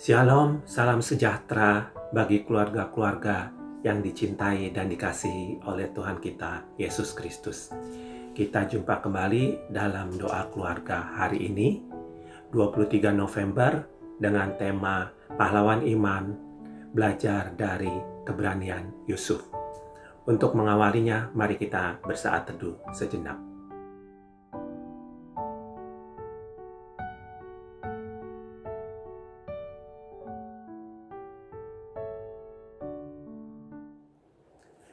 Shalom, salam sejahtera bagi keluarga-keluarga yang dicintai dan dikasihi oleh Tuhan kita, Yesus Kristus. Kita jumpa kembali dalam doa keluarga hari ini, 23 November, dengan tema Pahlawan Iman, Belajar dari Keberanian Yusuf. Untuk mengawalinya, mari kita bersaat teduh sejenak.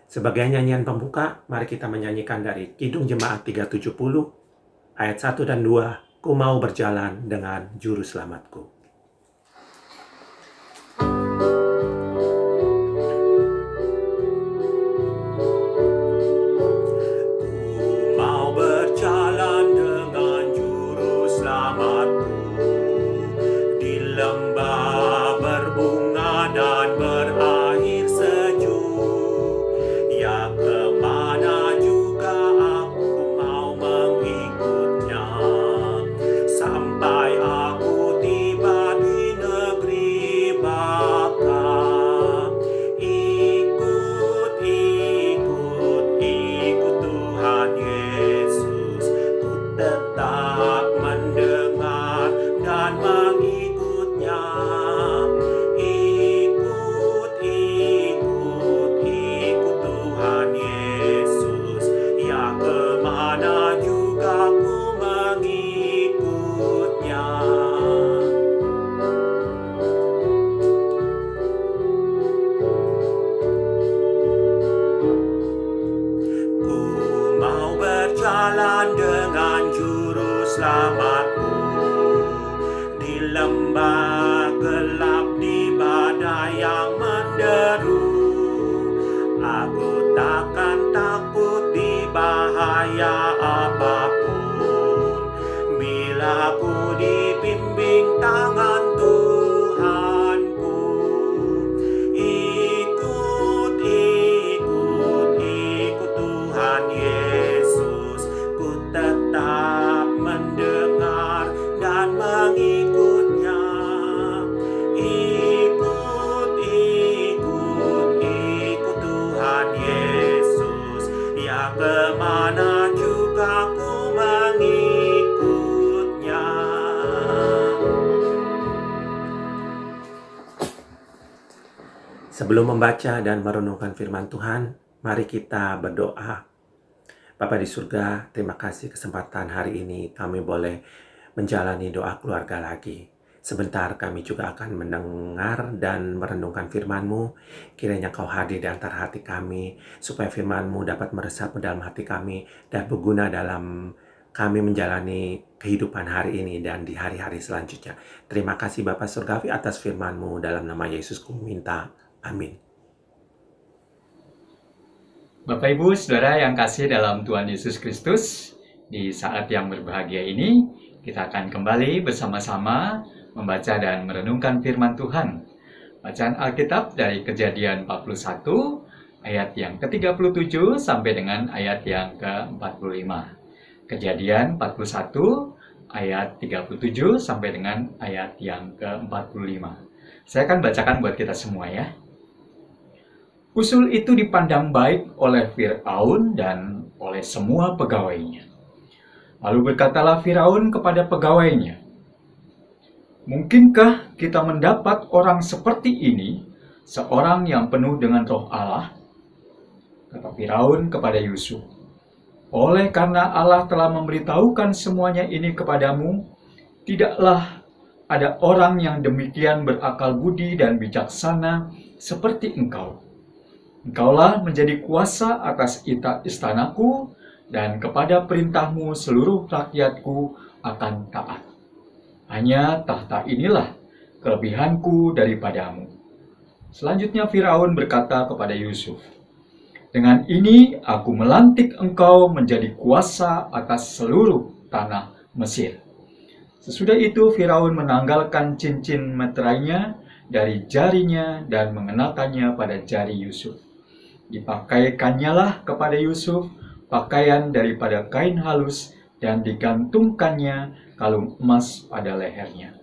Sebagai nyanyian pembuka, mari kita menyanyikan dari Kidung Jemaat 370, ayat 1 dan 2, Ku mau berjalan dengan juru selamatku. Sebelum membaca dan merenungkan firman Tuhan, mari kita berdoa. Bapa di surga, terima kasih kesempatan hari ini kami boleh menjalani doa keluarga lagi. Sebentar kami juga akan mendengar dan merenungkan firman-Mu. Kiranya Kau hadir di antara hati kami, supaya firman-Mu dapat meresap ke dalam hati kami dan berguna dalam kami menjalani kehidupan hari ini dan di hari-hari selanjutnya. Terima kasih Bapa Surgawi atas firman-Mu, dalam nama Yesus ku minta. Amin. Bapak Ibu Saudara yang kasih dalam Tuhan Yesus Kristus, di saat yang berbahagia ini kita akan kembali bersama-sama membaca dan merenungkan firman Tuhan. Bacaan Alkitab dari Kejadian 41 ayat yang ke-37 sampai dengan ayat yang ke-45. Kejadian 41 ayat 37 sampai dengan ayat yang ke-45. Saya akan bacakan buat kita semua ya. Usul itu dipandang baik oleh Firaun dan oleh semua pegawainya. Lalu berkatalah Firaun kepada pegawainya, "Mungkinkah kita mendapat orang seperti ini, seorang yang penuh dengan roh Allah?" Kata Firaun kepada Yusuf, "Oleh karena Allah telah memberitahukan semuanya ini kepadamu, tidaklah ada orang yang demikian berakal budi dan bijaksana seperti engkau. Engkaulah menjadi kuasa atas istanaku, dan kepada perintahmu seluruh rakyatku akan taat. Hanya tahta inilah kelebihanku daripadamu." Selanjutnya Firaun berkata kepada Yusuf, "Dengan ini aku melantik engkau menjadi kuasa atas seluruh tanah Mesir." Sesudah itu Firaun menanggalkan cincin meterainya dari jarinya dan mengenakannya pada jari Yusuf. Dipakai-kanyalah kepada Yusuf pakaian daripada kain halus dan digantungkannya kalung emas pada lehernya.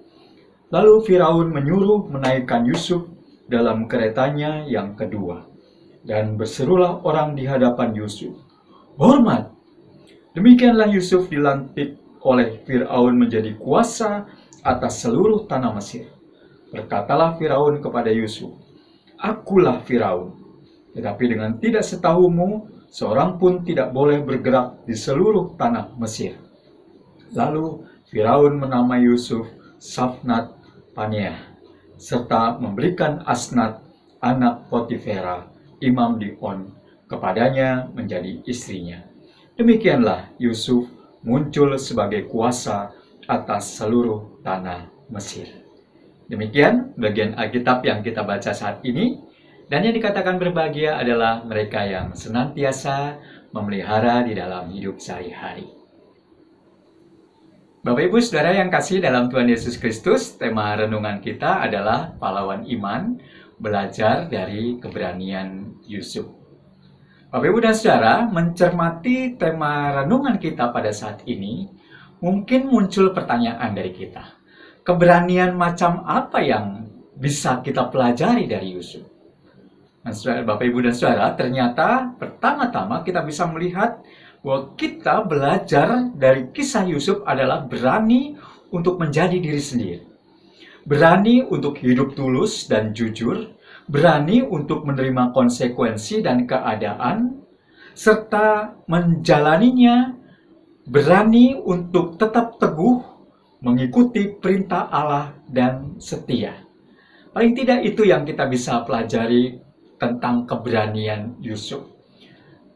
Lalu Firaun menyuruh menaikkan Yusuf dalam keretanya yang kedua. Dan berserulah orang di hadapan Yusuf, "Hormat!" Demikianlah Yusuf dilantik oleh Firaun menjadi kuasa atas seluruh tanah Mesir. Berkatalah Firaun kepada Yusuf, "Akulah Firaun, tetapi dengan tidak setahumu, seorang pun tidak boleh bergerak di seluruh tanah Mesir." Lalu Firaun menamai Yusuf Safnat Paneah, serta memberikan Asnat, anak Potifera, imam di On, kepadanya menjadi istrinya. Demikianlah Yusuf muncul sebagai kuasa atas seluruh tanah Mesir. Demikian bagian Alkitab yang kita baca saat ini, dan yang dikatakan berbahagia adalah mereka yang senantiasa memelihara di dalam hidup sehari-hari. Bapak Ibu Saudara yang kasih dalam Tuhan Yesus Kristus, tema renungan kita adalah pahlawan iman, belajar dari keberanian Yusuf. Bapak Ibu dan Saudara, mencermati tema renungan kita pada saat ini, mungkin muncul pertanyaan dari kita. Keberanian macam apa yang bisa kita pelajari dari Yusuf? Nah, Bapak Ibu dan Saudara, ternyata pertama-tama kita bisa melihat bahwa kita belajar dari kisah Yusuf adalah berani untuk menjadi diri sendiri. Berani untuk hidup tulus dan jujur, berani untuk menerima konsekuensi dan keadaan, serta menjalaninya, berani untuk tetap teguh, mengikuti perintah Allah dan setia. Paling tidak itu yang kita bisa pelajari tentang keberanian Yusuf.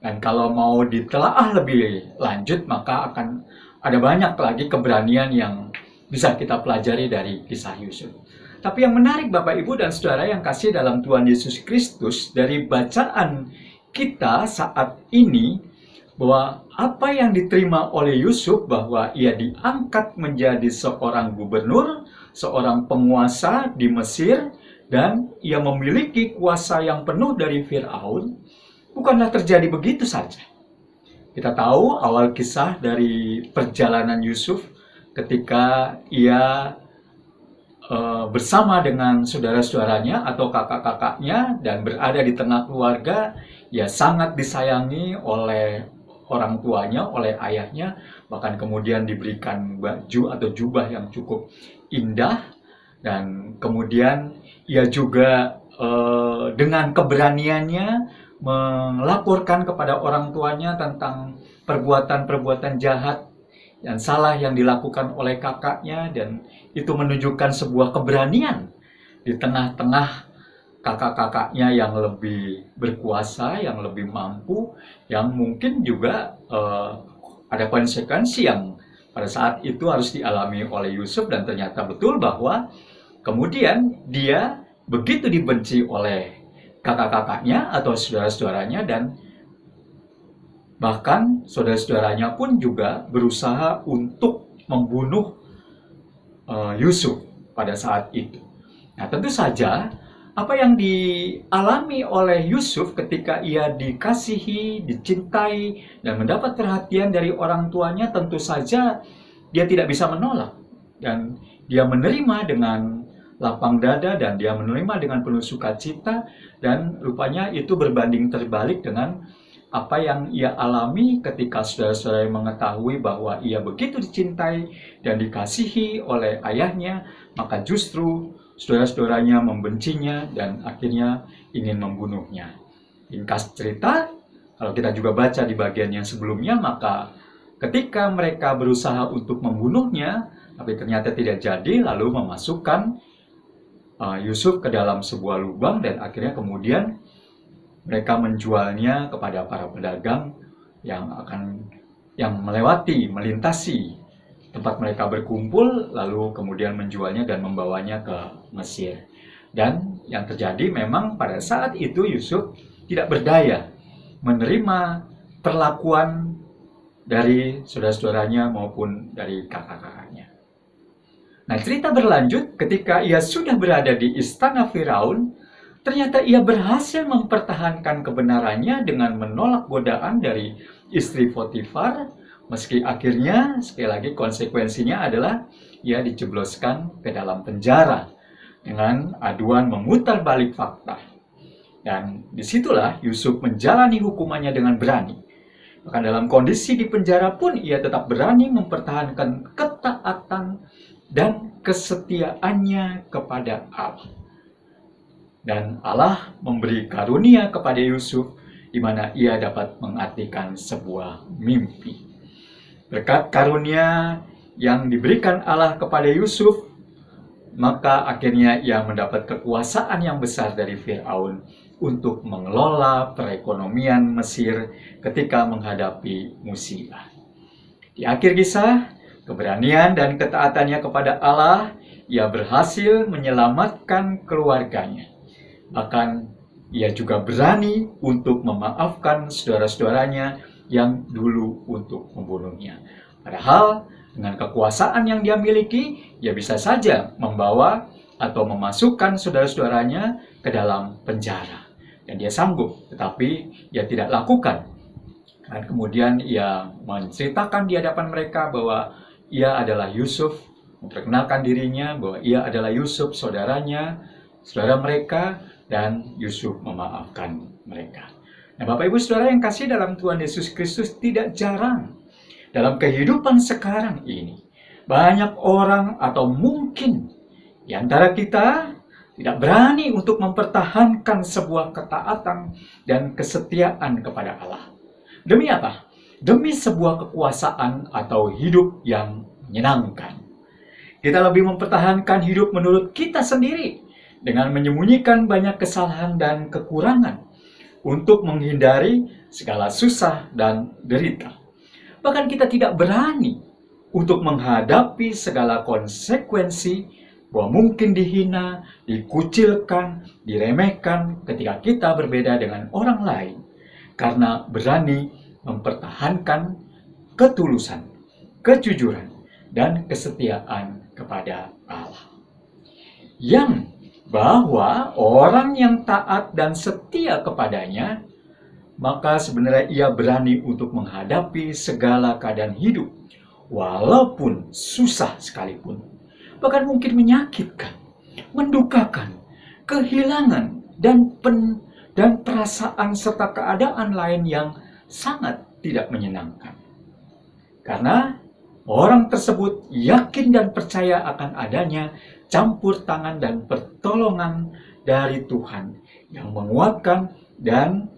Dan kalau mau ditelaah lebih lanjut, maka akan ada banyak lagi keberanian yang bisa kita pelajari dari kisah Yusuf. Tapi yang menarik Bapak Ibu dan Saudara yang kasih dalam Tuhan Yesus Kristus, dari bacaan kita saat ini, bahwa apa yang diterima oleh Yusuf, bahwa ia diangkat menjadi seorang gubernur, seorang penguasa di Mesir, dan ia memiliki kuasa yang penuh dari Firaun, bukanlah terjadi begitu saja. Kita tahu awal kisah dari perjalanan Yusuf ketika ia bersama dengan saudara-saudaranya atau kakak-kakaknya dan berada di tengah keluarga, ia sangat disayangi oleh orang tuanya, oleh ayahnya, bahkan kemudian diberikan baju atau jubah yang cukup indah, dan kemudian ia juga dengan keberaniannya melaporkan kepada orang tuanya tentang perbuatan-perbuatan jahat dan salah yang dilakukan oleh kakaknya, dan itu menunjukkan sebuah keberanian di tengah-tengah kakak-kakaknya yang lebih berkuasa, yang lebih mampu, yang mungkin juga ada konsekuensi yang pada saat itu harus dialami oleh Yusuf. Dan ternyata betul bahwa kemudian dia begitu dibenci oleh kakak-kakaknya atau saudara-saudaranya, dan bahkan saudara-saudaranya pun juga berusaha untuk membunuh Yusuf pada saat itu. Nah, tentu saja apa yang dialami oleh Yusuf ketika ia dikasihi, dicintai, dan mendapat perhatian dari orang tuanya, tentu saja dia tidak bisa menolak, dan dia menerima dengan lapang dada, dan dia menerima dengan penuh sukacita. Dan rupanya itu berbanding terbalik dengan apa yang ia alami ketika saudara-saudara mengetahui bahwa ia begitu dicintai dan dikasihi oleh ayahnya, maka justru saudara-saudaranya membencinya dan akhirnya ingin membunuhnya. Ringkas cerita, kalau kita juga baca di bagian yang sebelumnya, maka ketika mereka berusaha untuk membunuhnya, tapi ternyata tidak jadi, lalu memasukkan Yusuf ke dalam sebuah lubang, dan akhirnya kemudian mereka menjualnya kepada para pedagang yang melintasi tempat mereka berkumpul, lalu kemudian menjualnya dan membawanya ke Mesir. Dan yang terjadi memang pada saat itu Yusuf tidak berdaya menerima perlakuan dari saudara-saudaranya maupun dari kakak-kakaknya. Nah, cerita berlanjut ketika ia sudah berada di istana Firaun, ternyata ia berhasil mempertahankan kebenarannya dengan menolak godaan dari istri Potifar, meski akhirnya, sekali lagi konsekuensinya adalah ia dijebloskan ke dalam penjara dengan aduan memutar balik fakta. Dan disitulah Yusuf menjalani hukumannya dengan berani. Bahkan dalam kondisi di penjara pun ia tetap berani mempertahankan ketaatan dan kesetiaannya kepada Allah. Dan Allah memberi karunia kepada Yusuf di mana ia dapat mengartikan sebuah mimpi. Berkat karunia yang diberikan Allah kepada Yusuf, maka akhirnya ia mendapat kekuasaan yang besar dari Firaun untuk mengelola perekonomian Mesir ketika menghadapi musibah. Di akhir kisah, keberanian dan ketaatannya kepada Allah, ia berhasil menyelamatkan keluarganya. Bahkan ia juga berani untuk memaafkan saudara-saudaranya yang dulu untuk membunuhnya. Padahal dengan kekuasaan yang dia miliki, ia bisa saja membawa atau memasukkan saudara-saudaranya ke dalam penjara. Dan dia sanggup, tetapi ia tidak lakukan. Dan kemudian ia menceritakan di hadapan mereka bahwa ia adalah Yusuf, memperkenalkan dirinya bahwa ia adalah Yusuf, saudaranya, saudara mereka, dan Yusuf memaafkan mereka. Nah, Bapak Ibu Saudara yang kasih dalam Tuhan Yesus Kristus, tidak jarang dalam kehidupan sekarang ini, banyak orang atau mungkin di antara kita tidak berani untuk mempertahankan sebuah ketaatan dan kesetiaan kepada Allah. Demi apa? Demi sebuah kekuasaan atau hidup yang menyenangkan. Kita lebih mempertahankan hidup menurut kita sendiri dengan menyembunyikan banyak kesalahan dan kekurangan untuk menghindari segala susah dan derita. Bahkan kita tidak berani untuk menghadapi segala konsekuensi bahwa mungkin dihina, dikucilkan, diremehkan ketika kita berbeda dengan orang lain, karena berani mempertahankan ketulusan, kejujuran, dan kesetiaan kepada Allah. Yang bahwa orang yang taat dan setia kepadanya, maka sebenarnya ia berani untuk menghadapi segala keadaan hidup, walaupun susah sekalipun, bahkan mungkin menyakitkan, mendukakan, kehilangan, dan perasaan serta keadaan lain yang sangat tidak menyenangkan. Karena orang tersebut yakin dan percaya akan adanya campur tangan dan pertolongan dari Tuhan yang menguatkan dan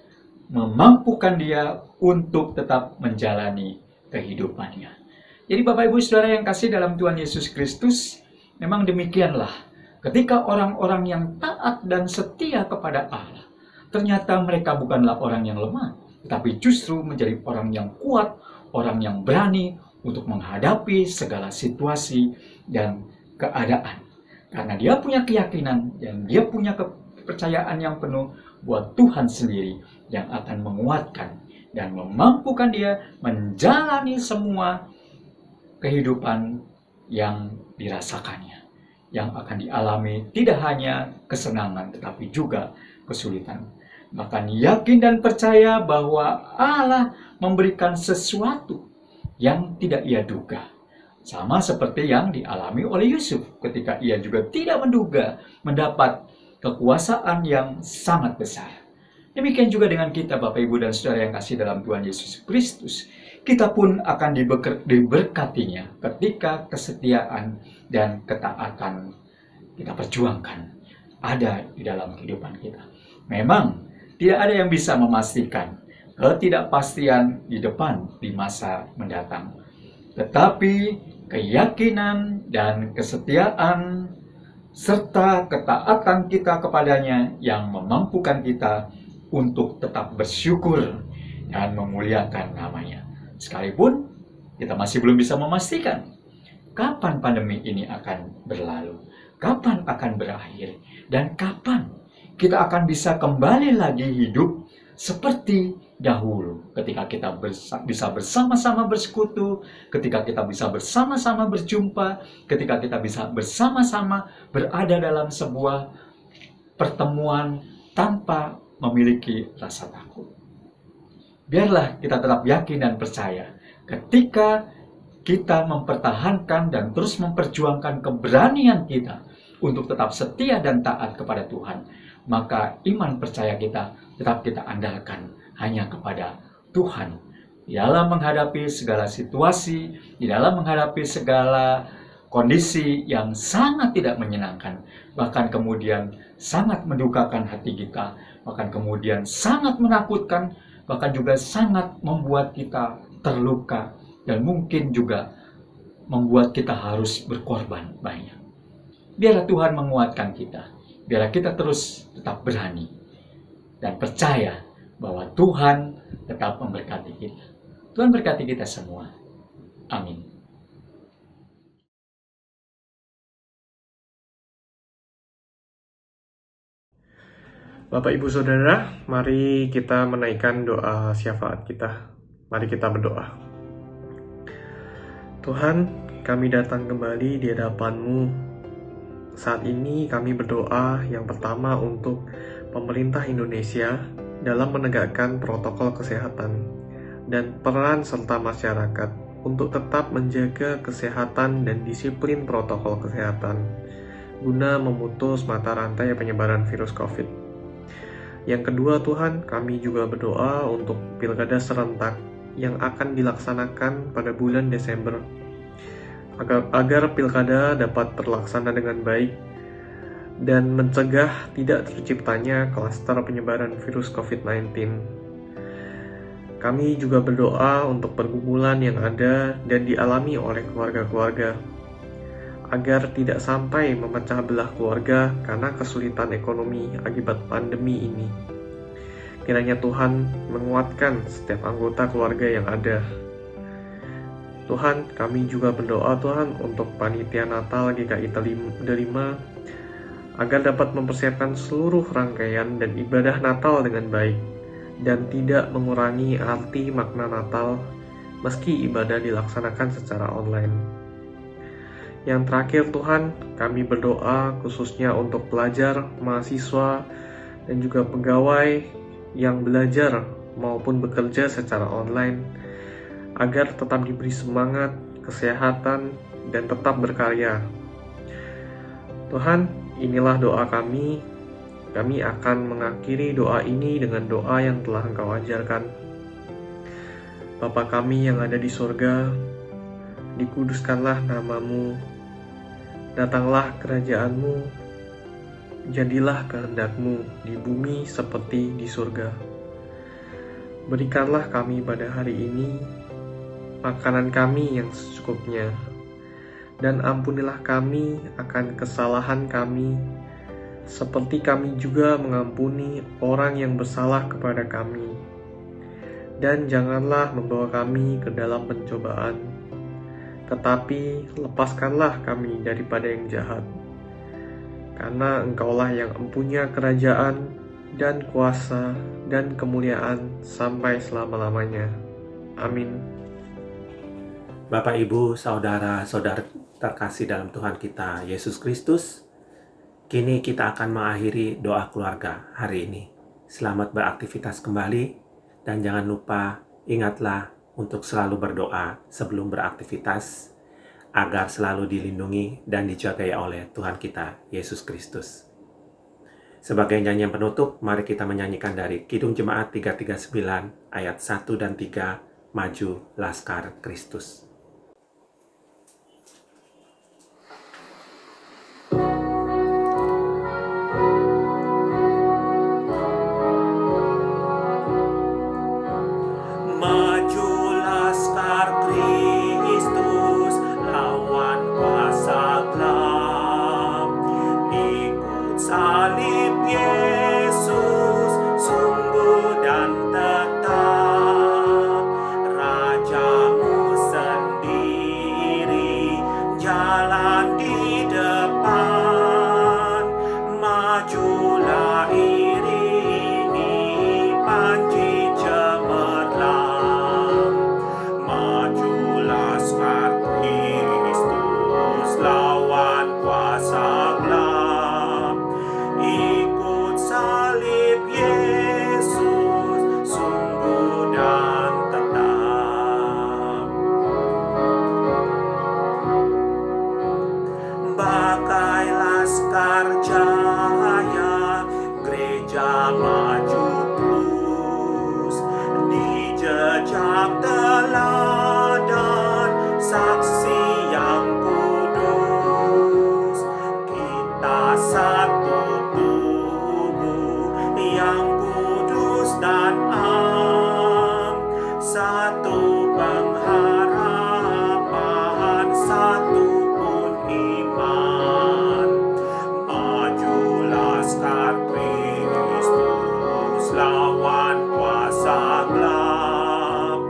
memampukan dia untuk tetap menjalani kehidupannya. Jadi Bapak Ibu Saudara yang kasih dalam Tuhan Yesus Kristus, memang demikianlah ketika orang-orang yang taat dan setia kepada Allah, ternyata mereka bukanlah orang yang lemah, tetapi justru menjadi orang yang kuat, orang yang berani untuk menghadapi segala situasi dan keadaan. Karena dia punya keyakinan dan dia punya kepercayaan yang penuh buat Tuhan sendiri yang akan menguatkan dan memampukan dia menjalani semua kehidupan yang dirasakannya, yang akan dialami tidak hanya kesenangan tetapi juga kesulitan. Bahkan yakin dan percaya bahwa Allah memberikan sesuatu yang tidak ia duga. Sama seperti yang dialami oleh Yusuf ketika ia juga tidak menduga mendapat kekuasaan yang sangat besar. Demikian juga dengan kita Bapak Ibu dan Saudara yang kasih dalam Tuhan Yesus Kristus. Kita pun akan diberkatinya ketika kesetiaan dan ketaatan kita perjuangkan ada di dalam kehidupan kita. Memang tidak ada yang bisa memastikan ketidakpastian di depan di masa mendatang. Tetapi keyakinan dan kesetiaan serta ketaatan kita kepadanya yang memampukan kita untuk tetap bersyukur dan memuliakan namanya. Sekalipun kita masih belum bisa memastikan kapan pandemi ini akan berlalu, kapan akan berakhir, dan kapan kita akan bisa kembali lagi hidup seperti dahulu, ketika kita bisa bersama-sama bersekutu, ketika kita bisa bersama-sama berjumpa, ketika kita bisa bersama-sama berada dalam sebuah pertemuan tanpa memiliki rasa takut. Biarlah kita tetap yakin dan percaya ketika kita mempertahankan dan terus memperjuangkan keberanian kita untuk tetap setia dan taat kepada Tuhan, maka iman percaya kita tetap kita andalkan hanya kepada Tuhan. Di dalam menghadapi segala situasi, di dalam menghadapi segala kondisi yang sangat tidak menyenangkan, bahkan kemudian sangat mendukakan hati kita, bahkan kemudian sangat menakutkan, bahkan juga sangat membuat kita terluka, dan mungkin juga membuat kita harus berkorban banyak. Biarlah Tuhan menguatkan kita, biarlah kita terus tetap berani dan percaya bahwa Tuhan tetap memberkati kita. Tuhan berkati kita semua. Amin. Bapak Ibu Saudara, mari kita menaikkan doa syafaat kita. Mari kita berdoa. Tuhan, kami datang kembali di hadapan-Mu. Saat ini kami berdoa yang pertama untuk pemerintah Indonesia dalam menegakkan protokol kesehatan dan peran serta masyarakat untuk tetap menjaga kesehatan dan disiplin protokol kesehatan guna memutus mata rantai penyebaran virus COVID. Yang kedua, Tuhan, kami juga berdoa untuk pilkada serentak yang akan dilaksanakan pada bulan Desember, agar pilkada dapat terlaksana dengan baik dan mencegah tidak terciptanya klaster penyebaran virus COVID-19. Kami juga berdoa untuk pergumulan yang ada dan dialami oleh keluarga-keluarga, agar tidak sampai memecah belah keluarga karena kesulitan ekonomi akibat pandemi ini. Kiranya Tuhan menguatkan setiap anggota keluarga yang ada. Tuhan, kami juga berdoa Tuhan untuk panitia Natal GKI Delima agar dapat mempersiapkan seluruh rangkaian dan ibadah Natal dengan baik dan tidak mengurangi arti makna Natal meski ibadah dilaksanakan secara online. Yang terakhir Tuhan, kami berdoa khususnya untuk pelajar, mahasiswa, dan juga pegawai yang belajar maupun bekerja secara online, agar tetap diberi semangat, kesehatan, dan tetap berkarya. Tuhan, inilah doa kami. Kami akan mengakhiri doa ini dengan doa yang telah Engkau ajarkan. Bapa kami yang ada di surga, dikuduskanlah nama-Mu, datanglah kerajaan-Mu, jadilah kehendak-Mu di bumi seperti di surga. Berikanlah kami pada hari ini makanan kami yang secukupnya, dan ampunilah kami akan kesalahan kami, seperti kami juga mengampuni orang yang bersalah kepada kami. Dan janganlah membawa kami ke dalam pencobaan, tetapi lepaskanlah kami daripada yang jahat. Karena Engkaulah yang empunya kerajaan dan kuasa dan kemuliaan sampai selama-lamanya. Amin. Bapak, Ibu, Saudara-saudara terkasih dalam Tuhan kita Yesus Kristus, kini kita akan mengakhiri doa keluarga hari ini. Selamat beraktivitas kembali, dan jangan lupa ingatlah untuk selalu berdoa sebelum beraktivitas, agar selalu dilindungi dan dijagai oleh Tuhan kita Yesus Kristus. Sebagai nyanyian penutup, mari kita menyanyikan dari Kidung Jemaat 339 ayat 1 dan 3, Maju Laskar Kristus. percaya, gereja maju terus di jejak teladan saksi yang kudus. Kita satu tubuh yang kudus dan am, satu pengharapan, satu pun iman. Majulah sekar Kristus, lawan kuasa gelap.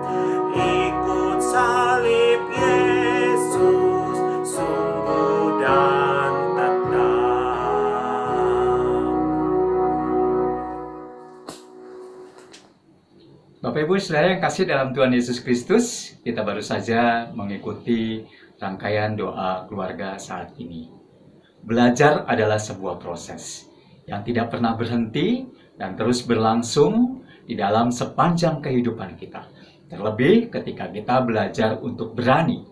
Ikut salib Yesus, sungguh dan tetap. Bapak Ibu Saudara yang kasih dalam Tuhan Yesus Kristus, kita baru saja mengikuti rangkaian doa keluarga saat ini. Belajar adalah sebuah proses yang tidak pernah berhenti dan terus berlangsung di dalam sepanjang kehidupan kita. Terlebih ketika kita belajar untuk berani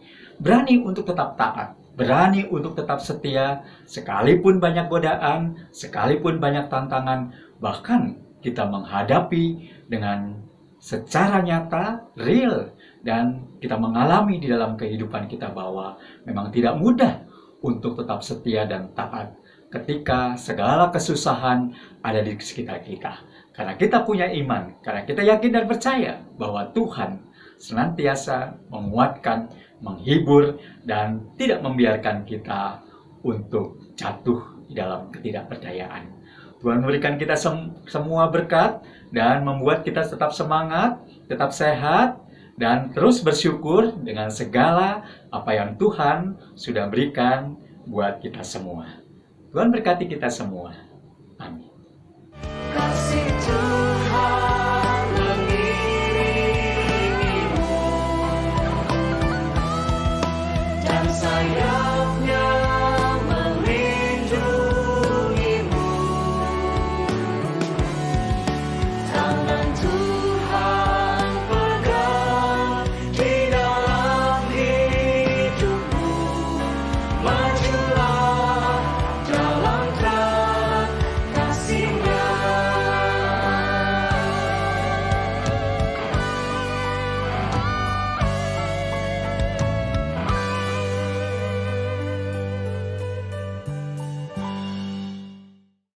untuk tetap taat, berani untuk tetap setia, sekalipun banyak godaan, sekalipun banyak tantangan, bahkan kita menghadapi dengan secara nyata, real, dan kita mengalami di dalam kehidupan kita bahwa memang tidak mudah untuk tetap setia dan taat ketika segala kesusahan ada di sekitar kita. Karena kita punya iman, karena kita yakin dan percaya bahwa Tuhan senantiasa menguatkan, menghibur, dan tidak membiarkan kita untuk jatuh di dalam ketidakpercayaan. Tuhan memberikan kita semua berkat dan membuat kita tetap semangat, tetap sehat, dan terus bersyukur dengan segala apa yang Tuhan sudah berikan buat kita semua. Tuhan berkati kita semua.